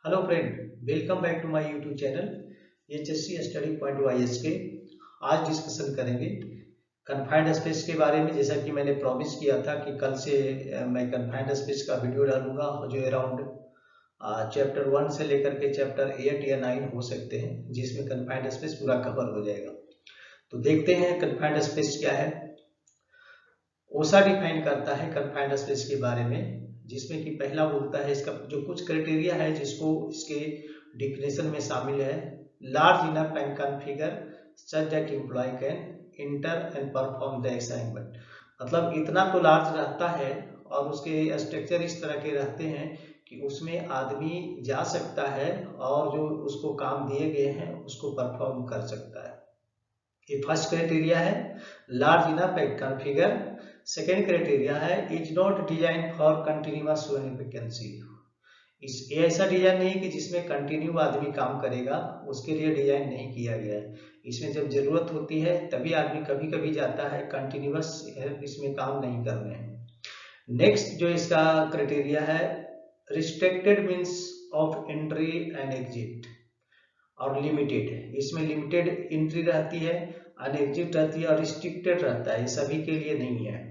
Hello friend, welcome back to my YouTube channel HSC study point YS K. आज discussion करेंगे confined space के बारे में। जैसा कि मैंने प्रॉमिस किया था कि कल से मैं कन्फाइंड स्पेस का वीडियो डालूंगा, जो अराउंड चैप्टर 1 से लेकर के चैप्टर 8 या 9 हो सकते हैं, जिसमें कन्फाइंड स्पेस पूरा कवर हो जाएगा। तो देखते हैं कन्फाइंड स्पेस क्या है। ओसा डिफाइन करता है कन्फाइंड स्पेस के बारे में, जिसमें कि पहला बोलता है इसका जो कुछ क्राइटेरिया है जिसको इसके डिफिनेशन में शामिल है। Large enough and configure such that employ can enter and perform the assignment. मतलब इतना तो लार्ज रहता है और उसके स्ट्रक्चर इस तरह के रहते हैं कि उसमें आदमी जा सकता है और जो उसको काम दिए गए हैं उसको परफॉर्म कर सकता है। ये फर्स्ट क्राइटेरिया है, large enough and configure. Second criteria है is not design for continuous vacancy. इस ऐसा डिजाइन नहीं कि जिसमें कंटिन्यू आदमी काम करेगा, उसके लिए डिजाइन नहीं किया गया है। इसमें जब जरूरत होती है तभी आदमी कभी कभी जाता है, कंटिन्यूअस इसमें काम नहीं करने हैं। नेक्स्ट जो इसका क्राइटेरिया है, restricted means of entry and exit और लिमिटेड है। इसमें लिमिटेड एंट्री रहती है, अनएग्जिट रहती है और रिस्ट्रिक्टेड रहता है, ये सभी के लिए नहीं है।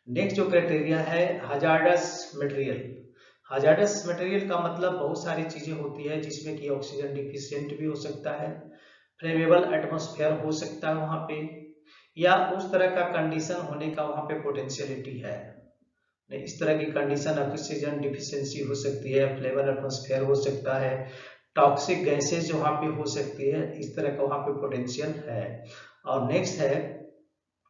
नेक्स्ट जो क्राइटेरिया है, हजार्डस मटेरियल। हजार्डस मटेरियल का मतलब बहुत सारी चीजें होती है, जिसमें कि ऑक्सीजन डिफिशिएंट भी हो सकता है, फ्लेमेबल एटमॉस्फेयर हो सकता है वहां पे, या उस तरह का कंडीशन होने का वहां पे पोटेंशियलिटी है। इस तरह की कंडीशन ऑक्सीजन डिफिशियंसी हो सकती है, फ्लेमेबल एटमॉस्फेयर हो सकता है, टॉक्सिक गैसेज वहां पे हो सकती है, इस तरह का वहां पे पोटेंशियल है। और नेक्स्ट है,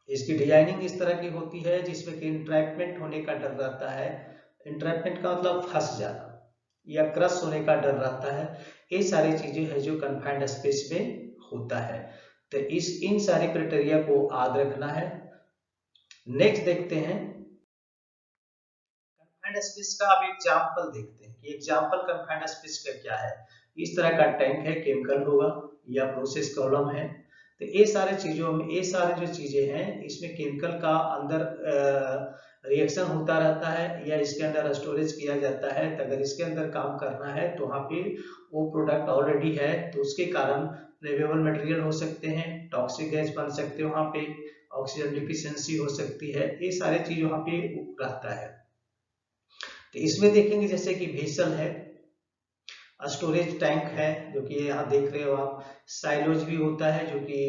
इसकी डिजाइनिंग इस तरह की होती है जिसमें कि इंट्रैपमेंट होने का डर रहता है। इंट्रैपमेंट का मतलब फंस जाना या क्रश होने का डर रहता है। ये सारी चीजें हैं जो कन्फाइंड स्पेस में होता है। तो इन सारे क्राइटेरिया को याद रखना है। नेक्स्ट देखते हैं कन्फाइंड स्पेस का। अब एग्जांपल देखते हैं कि एग्जांपल कन्फाइंड स्पेस का क्या है। इस तरह का टैंक है, केमिकल होगा या प्रोसेस कॉलम है। तो ये सारे चीजों में, ये सारे जो चीजें हैं इसमें केमिकल का अंदर रिएक्शन होता रहता है या इसके अंदर स्टोरेज किया जाता है। तो अगर इसके अंदर काम करना है तो वहाँ पे वो प्रोडक्ट ऑलरेडी है, तो उसके कारण फ्लेमेबल मटेरियल हो सकते हैं, टॉक्सिक गैस बन सकते हैं वहाँ पे, ऑक्सीजन डिफिशियंसी हो सकती है, ये सारे चीज वहाँ पे रहता है। तो इसमें देखेंगे जैसे कि वेसल है, स्टोरेज टैंक है जो कि यहाँ देख रहे हो आप, साइलोज भी होता है जो कि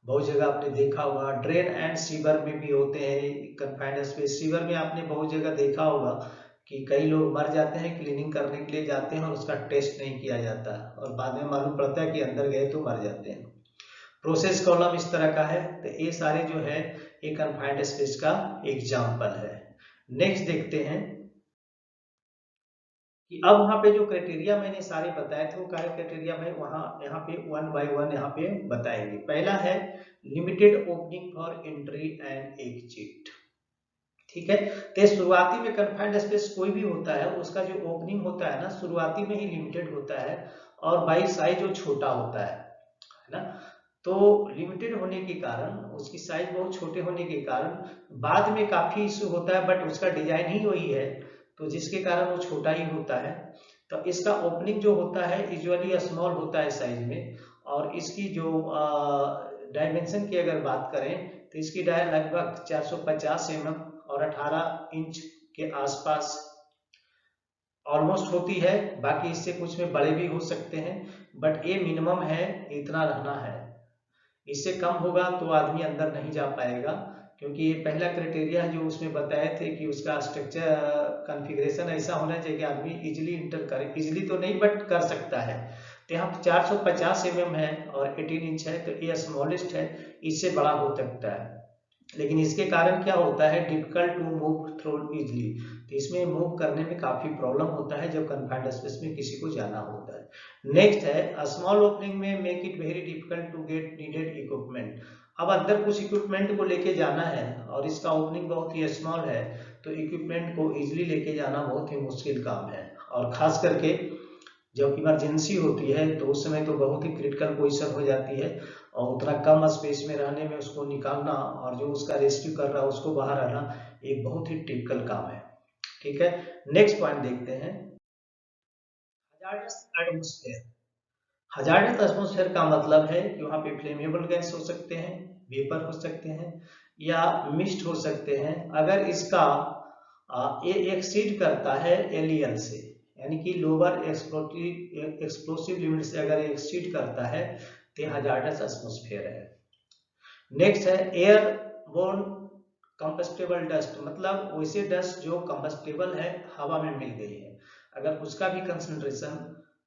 बहुत जगह आपने देखा होगा, ड्रेन एंड सीवर में भी होते हैं कन्फाइंड स्पेस। सीवर में आपने बहुत जगह देखा होगा कि कई लोग मर जाते हैं, क्लीनिंग करने के लिए जाते हैं और उसका टेस्ट नहीं किया जाता और बाद में मालूम पड़ता है कि अंदर गए तो मर जाते हैं। प्रोसेस कॉलम इस तरह का है। तो ये सारे जो है ये कन्फाइंड स्पेस का एग्जाम्पल है। नेक्स्ट देखते हैं कि अब वहां पे जो क्राइटेरिया मैंने सारे बताए थे वो सारे क्राइटेरिया में वहां यहाँ पे वन बाय वन यहाँ पे बताएंगे। पहला है limited opening for entry and exit. ठीक है, तो शुरुआती में कन्फाइंड स्पेस कोई भी होता है उसका जो ओपनिंग होता है ना, शुरुआती में ही लिमिटेड होता है और बाई साइज जो छोटा होता है ना। तो लिमिटेड होने के कारण, उसकी साइज बहुत छोटे होने के कारण बाद में काफी इशू होता है, बट उसका डिजाइन ही वही है तो जिसके कारण वो छोटा ही होता है। तो इसका ओपनिंग जो होता है यूजुअली स्मॉल होता है साइज में। और इसकी जो डायमेंशन की अगर बात करें तो इसकी डाय लगभग 450 mm और 18 इंच के आसपास ऑलमोस्ट होती है। बाकी इससे कुछ में बड़े भी हो सकते हैं, बट ये मिनिमम है, इतना रहना है। इससे कम होगा तो आदमी अंदर नहीं जा पाएगा, क्योंकि ये पहला क्राइटेरिया जो उसमें बताए थे कि उसका स्ट्रक्चर कॉन्फ़िगरेशन ऐसा होना चाहिए कि आदमी इजीली इंटर करे, इजीली तो नहीं बट कर सकता है। तो यहाँ 450 mm है और 18 इंच है, तो ये स्मॉलेस्ट है, इससे बड़ा हो सकता है। लेकिन इसके कारण क्या होता है, difficult to move through easily. तो इसमें मूव करने में काफी प्रॉब्लम होता है जब कन्फाइंड स्पेस में किसी को जाना होता है। नेक्स्ट है स्मॉल ओपनिंग में make it very difficult to get needed equipment. अब अंदर कुछ इक्विपमेंट को लेके जाना है और इसका ओपनिंग बहुत ही स्मॉल है, तो इक्विपमेंट को इजिली लेके जाना बहुत ही मुश्किल काम है। और खास करके जब इमरजेंसी होती है तो उस समय तो बहुत ही क्रिटिकल पोजीशन हो जाती है और उतना कम स्पेस में रहने में उसको निकालना और जो उसका रेस्क्यू कर रहा है उसको बाहर आना एक बहुत ही टिपिकल काम है। ठीक है, नेक्स्ट पॉइंट देखते हैं। Hazardous atmosphere. हजार्डस एटमॉस्फेयर का मतलब है कि वहां पे फ्लेमेबल गैस हो सकते हैं, वेपर हो सकते हैं या मिस्ट हो सकते हैं। अगर इसका ये एक्सीड करता है एलईएल से, यानी कि लोअर एक्सप्लोसिव लिमिट से अगर एक्सीड करता है तो हजार्डस एटमॉस्फेयर है। नेक्स्ट है एयरबोर्न कंबस्टेबल डस्ट, मतलब वैसे डस्ट जो कंबस्टेबल है, हवा में मिल गई है, अगर उसका भी कंसंट्रेशन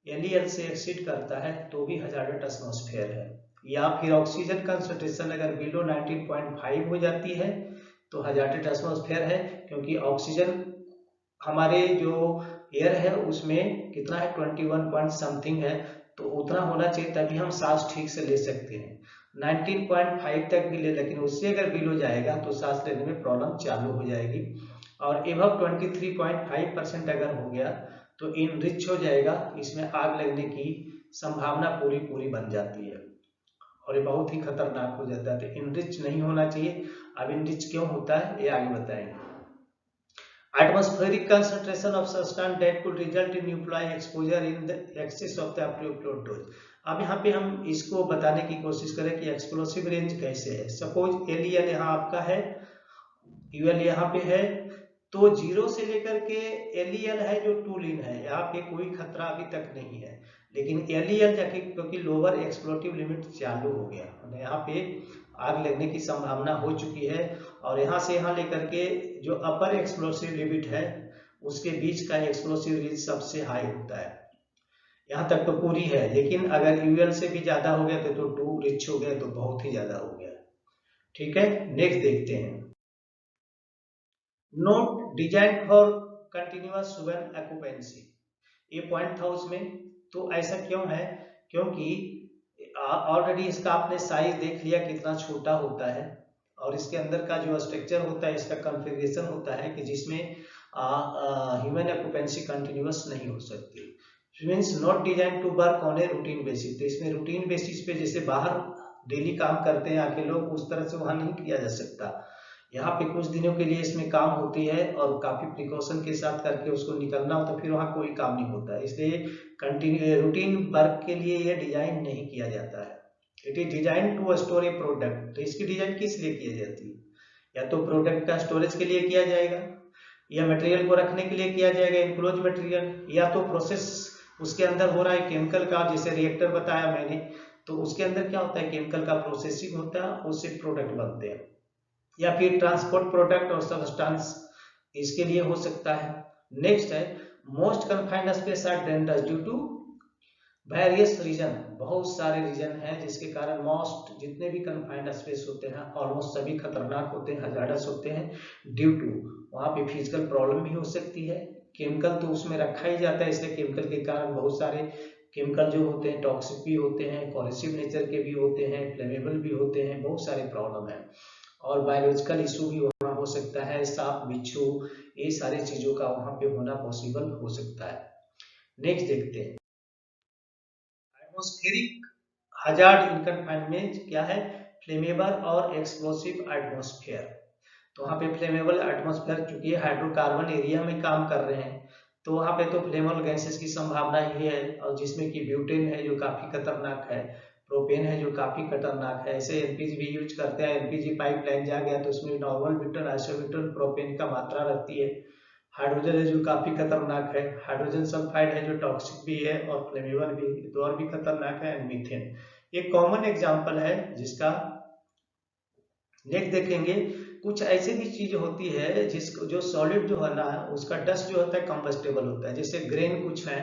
एलईएल से एक्सीड करता है तो भी हजार्डस एटमॉस्फेयर है। या फिर ऑक्सीजन कंसंट्रेशन अगर बिलो 19.5 हो जाती है तो हजार्डस एटमॉस्फेयर है, क्योंकि ऑक्सीजन हमारे जो एयर है उसमें कितना है 21 पॉइंट समथिंग है, तो उतना होना चाहिए तभी हम सांस ठीक से ले सकते हैं। 19.5 तक भी ले, लेकिन उससे अगर बिलो जाएगा तो सांस लेने में प्रॉब्लम चालू हो जाएगी। और एबव 23.5% अगर हो गया तो इनरिच हो जाएगा, इसमें आग लगने की संभावना पूरी पूरी बन जाती है और ये बहुत ही खतरनाक हो जाता है। तो इनरिच नहीं होना चाहिए। अब इनरिच क्यों होता है ये आगे बताएंगे। Atmospheric concentration of substance that could result in nuclei exposure in the excess of the appropriate dose। अब यहाँ पे हम इसको बताने की कोशिश करें कि एक्सप्लोसिव रेंज कैसे है। सपोज एलईएल यहाँ आपका है, यूएल यहाँ पे है, तो 0 से लेकर के एलईएल है जो 2 लीन है, यहाँ पे कोई खतरा अभी तक नहीं है। लेकिन एलईएल जाके क्योंकि लोअर एक्सप्लोसिव लिमिट चालू हो गया, यहाँ पे आग लगने की संभावना हो चुकी है। और यहाँ से यहाँ लेकर के जो अपर एक्सप्लोसिव लिमिट है उसके बीच का एक्सप्लोसिव रेंज सबसे हाई होता है। यहाँ तक तो पूरी है, लेकिन अगर यूएल से भी ज्यादा हो गया तो 2 रिच हो गया तो बहुत ही ज्यादा हो गया। ठीक है, नेक्स्ट देखते हैं। नोट डिजाइन फॉर कंटिन्यूअस सुबह ऑक्यूपेंसी, ये पॉइंट था उसमें। तो ऐसा क्यों है, क्योंकि ऑलरेडी इसका आपने साइज देख लिया कितना छोटा होता है, और इसके अंदर का जो स्ट्रक्चर होता है, इसका कॉन्फ़िगरेशन होता है कि जिसमें ह्यूमन ऑक्यूपेंसी कंटिन्यूअस नहीं हो सकती। Means not design to work on a routine basis. तो इसमें रूटीन बेसिस पे जैसे बाहर डेली काम करते हैं आके लोग, उस तरह से वहां नहीं किया जा सकता। यहाँ पे कुछ दिनों के लिए इसमें काम होती है और काफी प्रिकॉशन के साथ करके उसको निकलना हो, तो फिर वहाँ कोई काम नहीं होता है। इसलिए कंटिन्यू रूटीन वर्क के लिए ये डिजाइन नहीं किया जाता है। It is design to store a product. तो इसकी डिजाइन किस लिए की जाती है, या तो प्रोडक्ट का स्टोरेज के लिए किया जाएगा, या मटेरियल को रखने के लिए किया जाएगा इनक्लोज मटेरियल, या तो प्रोसेस उसके अंदर हो रहा है केमिकल का, जैसे रिएक्टर बताया मैंने, तो उसके अंदर क्या होता है केमिकल का प्रोसेसिंग होता है, उससे प्रोडक्ट बनते हैं। या फिर ट्रांसपोर्ट प्रोडक्ट और सब्सटेंस, इसके लिए हो सकता है। नेक्स्ट है most confined space are dangerous due to various reason. बहुत सारे रीजन हैं जिसके कारण मोस्ट जितने भी कन्फाइंड स्पेस होते हैं ऑलमोस्ट सभी खतरनाक होते हैं, हजार्डस होते हैं। ड्यू टू वहां पे फिजिकल प्रॉब्लम भी हो सकती है, केमिकल तो उसमें रखा ही जाता है, इसलिए केमिकल के कारण बहुत सारे केमिकल जो होते हैं टॉक्सिक भी होते हैं, कॉरेसिव नेचर के भी होते हैं, फ्लेमेबल भी होते हैं, बहुत सारे प्रॉब्लम है। और बायोलॉजिकल इशू भी वहाँ हो सकता है, सांप बिच्छू ये सारी चीजों का वहां पे होना पॉसिबल हो सकता है। नेक्स्ट देखते हैं एटमॉस्फेरिक हजार्ड इन कन्फाइनमेंट क्या है, फ्लेमेबल और एक्सप्लोसिव एटमॉस्फेयर। तो वहाँ पे फ्लेमेबल एटमॉस्फेयर चूंकि हाइड्रोकार्बन एरिया में काम कर रहे हैं, तो वहाँ पे तो फ्लेमेबल गैसेस की संभावना ही है, और जिसमें कि ब्यूटेन है जो काफी खतरनाक है, प्रोपेन है जो काफी खतरनाक है। ऐसे एलपीजी भी यूज करते हैं, एलपीजी पाइपलाइन जा गया तो उसमें नॉर्मल ब्यूटेन आइसोब्यूटेन प्रोपेन का मात्रा रहती है। हाइड्रोजन है जो काफी खतरनाक है, हाइड्रोजन सल्फाइड है जो टॉक्सिक भी है और फ्लेमेबल भी, तो और भी खतरनाक है। एंड मीथेन एक कॉमन एग्जांपल है जिसका नेक्स्ट देखेंगे। कुछ ऐसी भी चीज होती है जिसको जो सॉलिड जो है ना उसका डस्ट जो होता है कंबस्टेबल होता है, जैसे ग्रेन कुछ है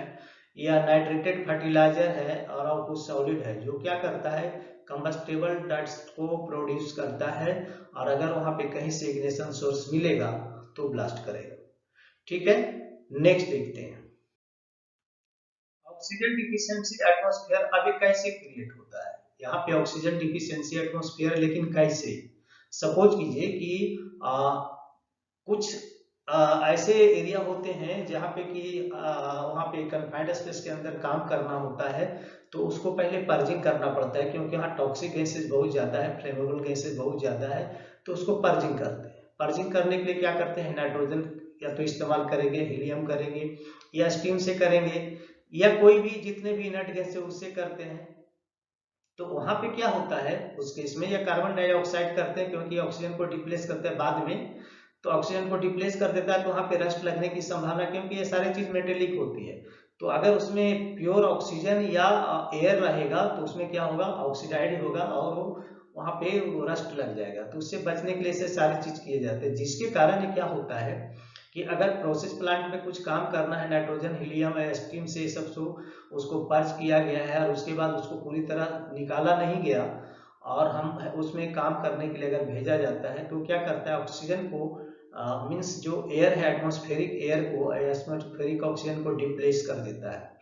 या नाइट्रेटेड फर्टिलाइजर है और कुछ सॉलिड है जो क्या करता है कंबस्टेबल डस्ट को प्रोड्यूस करता है, और अगर वहां पे कहीं से इग्निशन सोर्स मिलेगा तो ब्लास्ट करेगा। ठीक है, नेक्स्ट देखते हैं ऑक्सीजन डिफिशियंसी एटमॉस्फेयर। अब ये कैसे क्रिएट होता है, यहाँ पे ऑक्सीजन डिफिशियंसी एटमॉस्फेयर, लेकिन कैसे। सपोज कीजिए कि कुछ ऐसे एरिया होते हैं जहाँ पे कि वहाँ पे कन्फाइंड स्पेस के अंदर काम करना होता है, तो उसको पहले पर्जिंग करना पड़ता है, क्योंकि यहाँ टॉक्सिक गैसेस बहुत ज्यादा है, फ्लेमेबल गैसेस बहुत ज्यादा है, तो उसको पर्जिंग करते हैं। पर्जिंग करने के लिए क्या करते हैं, नाइट्रोजन या तो इस्तेमाल करेंगे, हीलियम करेंगे, या स्टीम से करेंगे, या कोई भी जितने भी इनर्ट गैस है उससे करते हैं, तो वहां पे क्या होता है उस केस में, या कार्बन डाइऑक्साइड करते हैं क्योंकि ऑक्सीजन को डिप्लेस करते हैं बाद में, तो ऑक्सीजन को डिप्लेस कर देता है तो वहां पे रस्ट लगने की संभावना, क्योंकि ये सारी चीज मेटेलिक होती है। तो अगर उसमें प्योर ऑक्सीजन या एयर रहेगा तो उसमें क्या होगा, ऑक्सीडाइड होगा और वहां पे रस्ट लग जाएगा। तो उससे बचने के लिए से सारी चीज किए जाते हैं, जिसके कारण क्या होता है कि अगर प्रोसेस प्लांट में कुछ काम करना है, नाइट्रोजन हीलियम स्टीम से सब उसको पर्च किया गया है और उसके बाद उसको पूरी तरह निकाला नहीं गया और हम उसमें काम करने के लिए अगर भेजा जाता है, तो क्या करता है ऑक्सीजन को मीन्स जो एयर है एटमॉस्फेरिक एयर को, एटमॉस्फेरिक ऑक्सीजन को डिप्लेस कर देता है,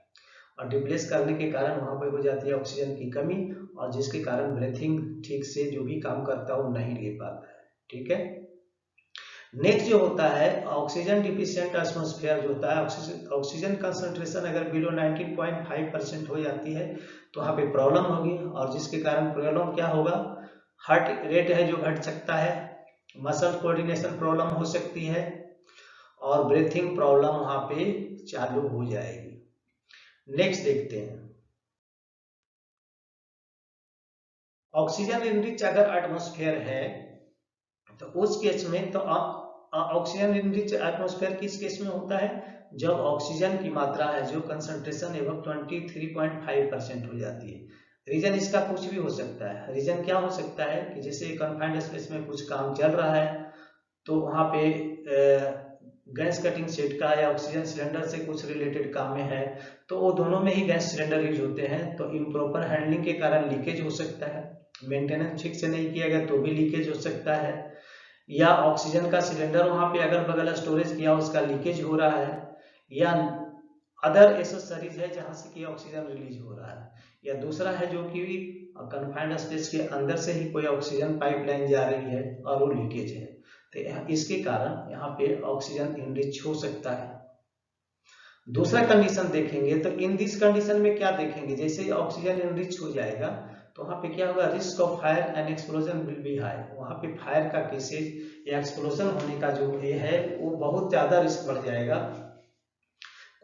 और डिप्लेस करने के कारण वहां पर हो जाती है ऑक्सीजन की कमी, और जिसके कारण ब्रीथिंग ठीक से जो भी काम करता है वो नहीं ले पाता है। ठीक है, नेक्स्ट जो होता है ऑक्सीजन डिफिशिएंट एटमॉस्फेयर जो होता है, ऑक्सीजन कंसंट्रेशन अगर बिलो 19.5% हो जाती है तो वहां पे प्रॉब्लम होगी, और जिसके कारण प्रॉब्लम क्या होगा, हार्ट रेट है जो घट सकता है, मसल कोऑर्डिनेशन प्रॉब्लम हो सकती है, और ब्रीथिंग प्रॉब्लम वहां पे चालू हो जाएगी। नेक्स्ट देखते हैं, ऑक्सीजन इनरिच अगर एटमॉस्फेयर है तो उस केस में तो ऑक्सीजन इनरिच एटमॉस्फेयर किस केस में होता है, जब ऑक्सीजन की मात्रा है जो कंसंट्रेशन एवं 23.5% हो जाती है। रीजन इसका कुछ भी हो सकता है, रीजन क्या हो सकता है कि जैसे कन्फाइंड स्पेस में कुछ काम चल रहा है तो वहां पे गैस कटिंग सेट का या ऑक्सीजन सिलेंडर से कुछ रिलेटेड काम में है, तो वो दोनों में ही गैस सिलेंडर यूज होते हैं, तो इम्प्रॉपर हैंडलिंग के कारण लीकेज हो सकता है, मेंटेनेंस ठीक से नहीं किया गया तो भी लीकेज हो सकता है, या ऑक्सीजन का सिलेंडर वहां पे अगल बगल स्टोरेज किया उसका लीकेज हो रहा है, या अदर एसेसरीज है जहां से कि ऑक्सीजन रिलीज हो रहा है, या दूसरा है जो कि कन्फाइंड स्पेस के अंदर से ही कोई ऑक्सीजन पाइपलाइन जा रही है और वो लीकेज है, तो इसके कारण यहाँ पे ऑक्सीजन इनरिच हो सकता है। दूसरा कंडीशन देखेंगे तो इन दिस कंडीशन में क्या देखेंगे, जैसे ऑक्सीजन इनरिच हो जाएगा तो वहां पे क्या होगा, risk of fire and explosion will be high, वहां पे फायर का केसेज या एक्सप्लोजन होने का जो ये है वो बहुत ज्यादा रिस्क बढ़ जाएगा।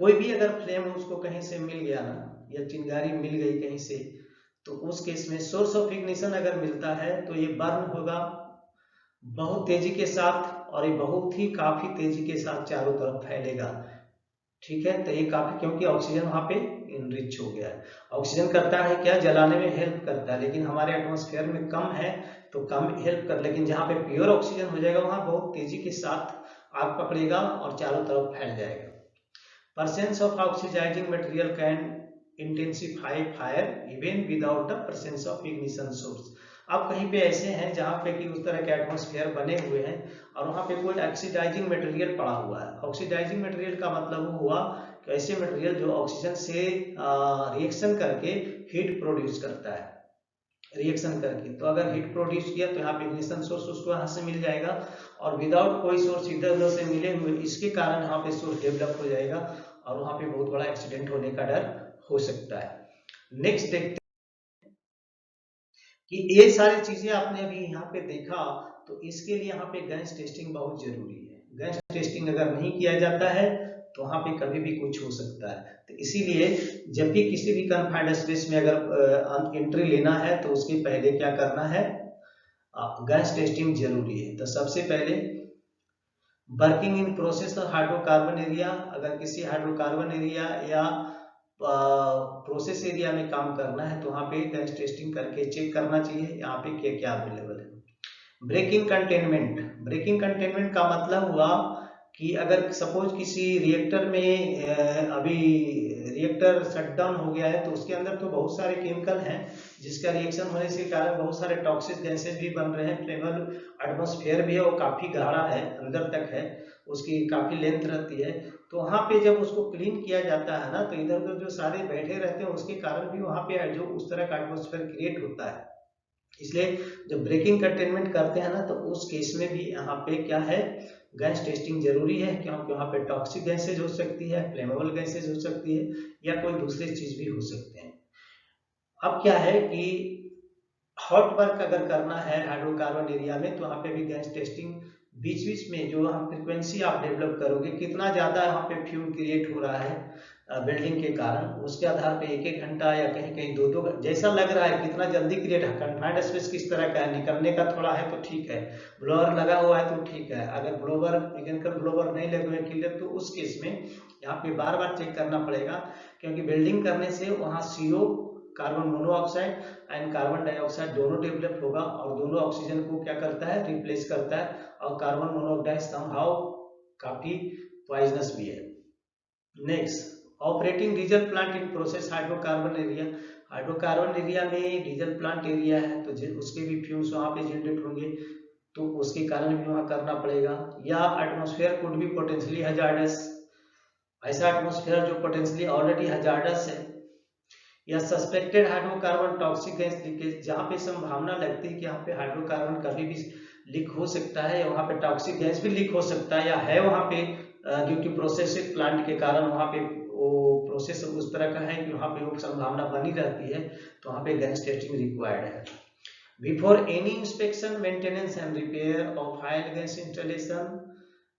कोई भी अगर फ्लेम उसको कहीं से मिल गया ना, या चिंगारी मिल गई कहीं से, तो उस केस में सोर्स ऑफ इग्निशन अगर मिलता है तो ये बर्न होगा बहुत तेजी के साथ, और ये बहुत ही काफी तेजी के साथ चारों तरफ फैलेगा। ठीक है, तो ये काफी, क्योंकि ऑक्सीजन वहां पे इनरिच हो गया है। ऑक्सीजन करता है क्या, जलाने में हेल्प करता है, लेकिन हमारे एटमॉस्फेयर में कम है तो कम हेल्प कर, लेकिन जहां पे प्योर ऑक्सीजन हो जाएगा वहां बहुत तेजी के साथ आग पकड़ेगा और चारों तरफ फैल जाएगा। Presence of oxidizing material can intensify fire even without the presence of ignition source। अब कहीं पे ऐसे हैं जहां पे कि उस तरह के एटमॉस्फेयर बने हुए हैं और वहां पे कोई ऑक्सीडाइजिंग मटेरियल पड़ा हुआ है। ऑक्सीडाइजिंग मटेरियल का मतलब हुआ कि ऐसे मटेरियल जो ऑक्सीजन से रिएक्शन करके हीट प्रोड्यूस करता है, रिएक्शन करके, तो अगर हीट प्रोड्यूस किया तो यहाँ पे इग्निशन सोर्स उसको यहाँ से मिल जाएगा, और विदाउट कोई सोर्स इधर उधर से मिले हुए इसके कारण यहाँ पे सोर्स डेवलप हो जाएगा और वहां पे बहुत बड़ा एक्सीडेंट होने का डर हो सकता है। नेक्स्ट देखते कि ये सारी चीजें आपने अभी यहाँ पे देखा, तो इसके लिए यहाँ पे गैस टेस्टिंग बहुत जरूरी है। गैस टेस्टिंग अगर नहीं किया जाता है तो वहां पे कभी भी कुछ हो सकता है, तो इसीलिए जब भी किसी भी कन्फाइंड स्पेस में अगर एंट्री लेना है तो उसके पहले क्या करना है, गैस टेस्टिंग जरूरी है। तो सबसे पहले working in process hydrocarbon area, अगर किसी हाइड्रोकार्बन एरिया या प्रोसेस एरिया में काम करना है तो वहां पे गैस टेस्टिंग करके चेक करना चाहिए यहाँ पे क्या क्या अवेलेबल है। ब्रेकिंग कंटेनमेंट, ब्रेकिंग कंटेनमेंट का मतलब हुआ कि अगर सपोज किसी रिएक्टर में अभी रिएक्टर शटडाउन हो गया है तो उसके अंदर तो बहुत सारे केमिकल हैं जिसका रिएक्शन होने से कारण बहुत सारे टॉक्सिक गैसेस भी बन रहे हैं, फ्लेमेबल एटमॉस्फेयर भी है, वो काफी गहरा है, अंदर तक है, उसकी काफी लेंथ रहती है, तो वहां पे जब उसको क्लीन किया जाता है ना तो इधर उधर जो सारे बैठे रहते हैं उसके कारण भी वहां पे जो उस तरह का एटमॉस्फेयर क्रिएट होता है। इसलिए जब ब्रेकिंग कंटेनमेंट करते हैं ना तो उस केस में भी यहाँ पे क्या है, गैस टेस्टिंग जरूरी है, क्योंकि वहां पे टॉक्सिक गैसेज हो सकती है, फ्लेमेबल गैसेज हो सकती है, या कोई दूसरी चीज भी हो सकते हैं। अब क्या है कि हॉट वर्क अगर करना है हाइड्रोकार्बन एरिया में तो वहां पे भी गैस टेस्टिंग बीच बीच में जो हम फ्रिक्वेंसी आप डेवलप करोगे, कितना ज़्यादा यहाँ पे फ्यूम क्रिएट हो रहा है बिल्डिंग के कारण, उसके आधार पे 1-1 घंटा या कहीं कहीं 2-2 जैसा लग रहा है कितना जल्दी क्रिएट है। कन्फाइंड स्पेस किस तरह का है, निकलने का थोड़ा है तो ठीक है, ब्लोअर लगा हुआ है तो ठीक है। अगर ब्लोअर मैकेनिकल ब्लोअर नहीं लगे हुए क्लियर, तो उस केस में यहाँ पे बार बार चेक करना पड़ेगा, क्योंकि बिल्डिंग करने से वहाँ CO carbon monoxide and carbon dioxide दोनों डेवलप होगा, और दोनों ऑक्सीजन को क्या करता है, रिप्लेस करता है, और कार्बन मोनोऑक्साइड समहाउ काफी पॉइजनस भी है। Next, operating diesel plant in process hydrocarbon area. Hydrocarbon area में डीजल प्लांट एरिया है तो उसके भी फ्यूम्स वहाँ पे जनरेट होंगे, तो उसके कारण भी वहाँ करना पड़ेगा। या एटमॉस्फेयर कुड भी पोटेंशियली हजार्डस, ऐसा एटमॉस्फेयर जो पोटेंशियली ऑलरेडी हजार्डस है, या suspected hydrocarbon toxic gas leakage, जहाँ पे संभावना लगती है कि यहाँ पे हाइड्रोकार्बन कभी भी लीक हो सकता है, या वहाँ पे टॉक्सिक गैस भी लीक हो सकता है, या है वहाँ पे ड्यू टू प्रोसेसिंग प्लांट के कारण वहाँ पे वो प्रोसेस उस तरह का है कि वहाँ पे वो संभावना बनी रहती है, तो वहाँ पे गैस टेस्टिंग रिक्वायर्ड है। Before any inspection, maintenance and repair of oil gas installation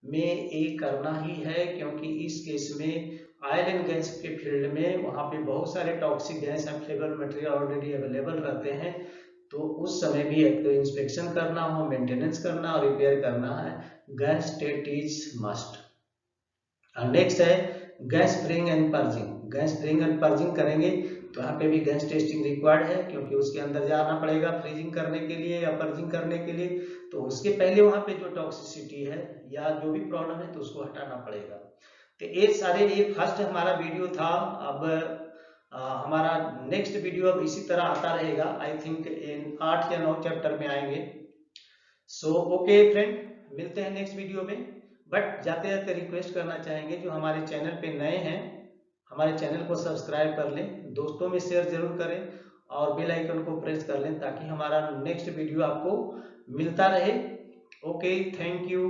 में ये करना ही है, क्योंकि इस केस में ऑयल एंड गैस के फील्ड में वहाँ पे बहुत सारे toxic gas and flavour material already available रहते हैं, तो उस समय भी एक तो इंस्पेक्शन करना हो, मेंटेनेंस करना और रिपेयर करना है, gas test is must. Next है gas freeing and purging. Gas freeing and purging करेंगे तो यहाँ पे भी गैस टेस्टिंग रिक्वायर्ड है, क्योंकि उसके अंदर जाना पड़ेगा फ्रीजिंग करने के लिए या पर्जिंग करने के लिए, तो उसके पहले वहाँ पे जो टॉक्सिसिटी है या जो भी प्रॉब्लम है तो उसको हटाना पड़ेगा। तो ये फर्स्ट हमारा वीडियो था। अब हमारा नेक्स्ट वीडियो अब इसी तरह आता रहेगा, आई थिंक 8 या 9 चैप्टर में आएंगे। सो ओके फ्रेंड, मिलते हैं नेक्स्ट वीडियो में। बट जाते जाते रिक्वेस्ट करना चाहेंगे जो हमारे चैनल पे नए हैं, हमारे चैनल को सब्सक्राइब कर लें, दोस्तों में शेयर जरूर करें और बेल आइकन को प्रेस कर लें, ताकि हमारा नेक्स्ट वीडियो आपको मिलता रहे। Okay, thank you.